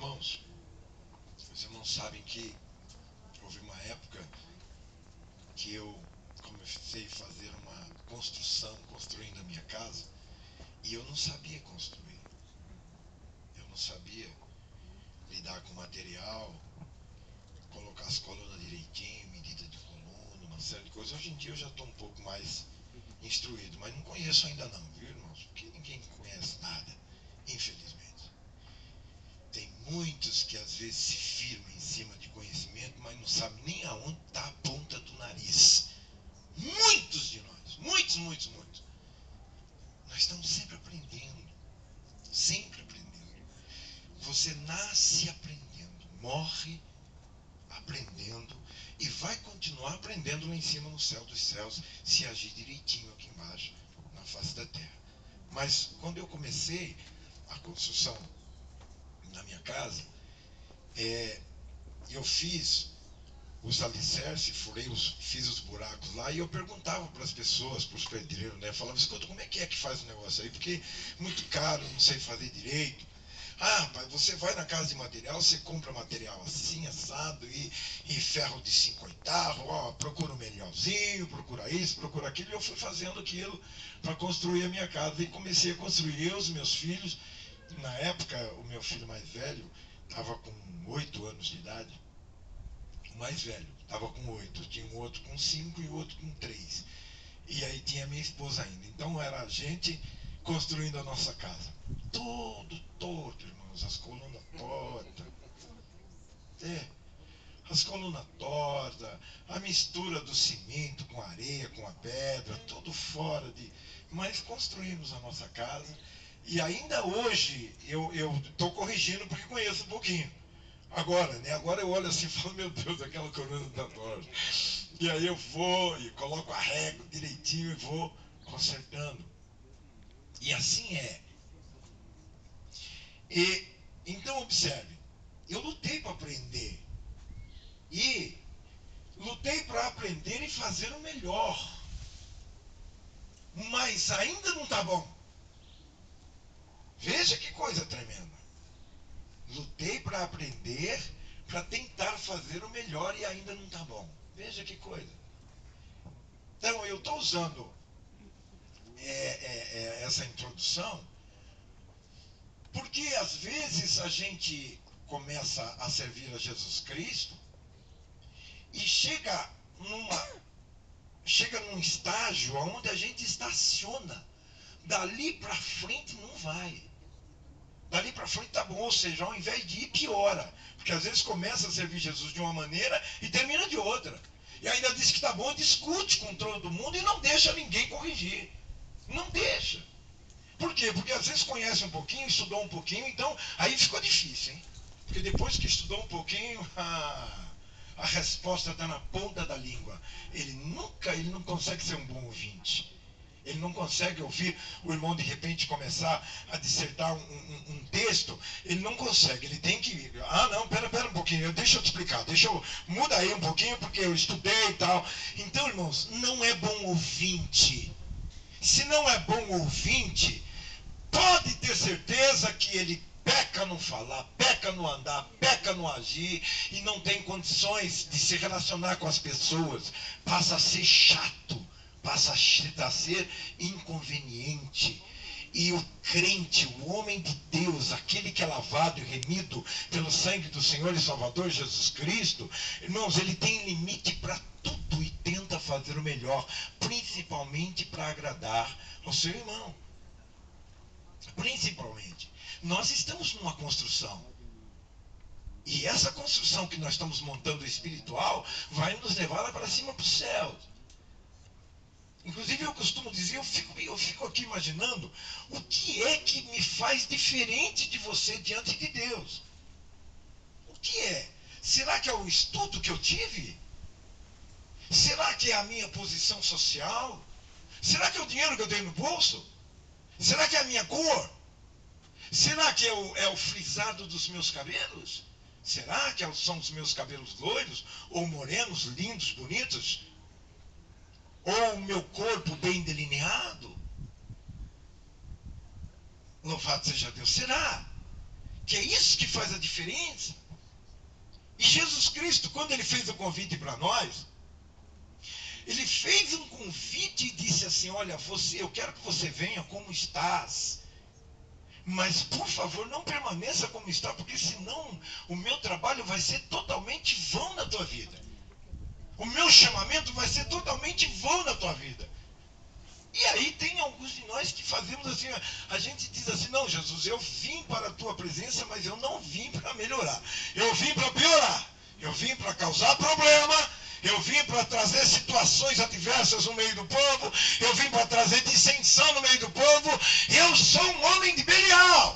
Irmãos, os irmãos sabem que houve uma época que eu comecei a fazer uma construção, construindo a minha casa, e eu não sabia construir. Eu não sabia lidar com material, colocar as colunas direitinho, medida de coluna, uma série de coisas. Hoje em dia eu já estou um pouco mais instruído, mas não conheço ainda não, viu, irmãos? Porque ninguém conhece nada, infelizmente. Tem muitos que às vezes se firmam em cima de conhecimento, mas não sabem nem aonde está a ponta do nariz. Muitos de nós, muitos. Nós estamos sempre aprendendo, sempre aprendendo. Você nasce aprendendo, morre aprendendo e vai continuar aprendendo lá em cima no céu dos céus, se agir direitinho aqui embaixo, na face da terra. Mas quando eu comecei a construção na minha casa, eu fiz os alicerces, fiz os buracos lá, e eu perguntava para as pessoas, para os pedreiros, né? Eu falava, escuta, como é que faz o negócio aí? Porque muito caro, não sei fazer direito. Ah, pai, você vai na casa de material, você compra material assim, assado, e ferro de 5/8, ó, procura o melhorzinho, procura isso, procura aquilo, e eu fui fazendo aquilo para construir a minha casa, e comecei a construir. Eu, os meus filhos, na época, o meu filho mais velho estava com 8 anos de idade, o mais velho estava com 8, tinha um outro com 5 e o outro com 3. E aí tinha minha esposa ainda. Então era a gente construindo a nossa casa. Tudo torto, irmãos, as colunas tortas. As colunas tortas, a mistura do cimento com a areia, com a pedra, tudo fora de... Mas construímos a nossa casa. E ainda hoje eu estou corrigindo porque conheço um pouquinho. Agora, né? Agora eu olho assim e falo, meu Deus, aquela coluna está torta. E aí eu vou e coloco a régua direitinho e vou consertando. E assim é. E então observe, eu lutei para aprender. E lutei para aprender e fazer o melhor. Mas ainda não está bom. Veja que coisa tremenda. Lutei para aprender, para tentar fazer o melhor e ainda não está bom. Veja que coisa. Então eu estou usando essa introdução porque às vezes a gente começa a servir a Jesus Cristo e chega num estágio onde a gente estaciona. Dali para frente não vai. Dali para frente tá bom, ou seja, ao invés de ir, piora. Porque às vezes começa a servir Jesus de uma maneira e termina de outra. E ainda diz que tá bom e discute com todo mundo e não deixa ninguém corrigir. Não deixa. Por quê? Porque às vezes conhece um pouquinho, estudou um pouquinho, então aí ficou difícil, hein? Porque depois que estudou um pouquinho, a resposta está na ponta da língua. Ele não consegue ser um bom ouvinte. Ele não consegue ouvir o irmão de repente começar a dissertar um texto. Ele não consegue, ele tem que... Ah, não, pera um pouquinho, deixa eu te explicar. Muda aí um pouquinho porque eu estudei e tal. Então, irmãos, não é bom ouvinte. Se não é bom ouvinte, pode ter certeza que ele peca no falar, peca no andar, peca no agir e não tem condições de se relacionar com as pessoas. Passa a ser chato, passa a ser inconveniente. E o crente, o homem de Deus, aquele que é lavado e remido pelo sangue do Senhor e Salvador Jesus Cristo, irmãos, ele tem limite para tudo e tenta fazer o melhor, principalmente para agradar ao seu irmão. Principalmente. Nós estamos numa construção. E essa construção que nós estamos montando espiritual vai nos levar lá para cima para o céu. Inclusive eu costumo dizer, eu fico aqui imaginando o que é que me faz diferente de você diante de Deus. O que é? Será que é o estudo que eu tive? Será que é a minha posição social? Será que é o dinheiro que eu tenho no bolso? Será que é a minha cor? Será que é o frisado dos meus cabelos? Será que são os meus cabelos loiros? Ou morenos, lindos, bonitos? Ou o meu corpo bem delineado? Louvado seja Deus. Será? Que é isso que faz a diferença. E Jesus Cristo, quando ele fez o convite para nós, ele fez um convite e disse assim: olha, eu quero que você venha como estás. Mas, por favor, não permaneça como está, porque senão o meu trabalho vai ser totalmente vão na tua vida. O meu chamamento vai ser totalmente vão na tua vida. E aí tem alguns de nós que fazemos assim, a gente diz assim: não, Jesus, eu vim para a tua presença, mas eu não vim para melhorar. Eu vim para piorar. Eu vim para causar problema. Eu vim para trazer situações adversas no meio do povo. Eu vim para trazer dissensão no meio do povo. Eu sou um homem de Belial.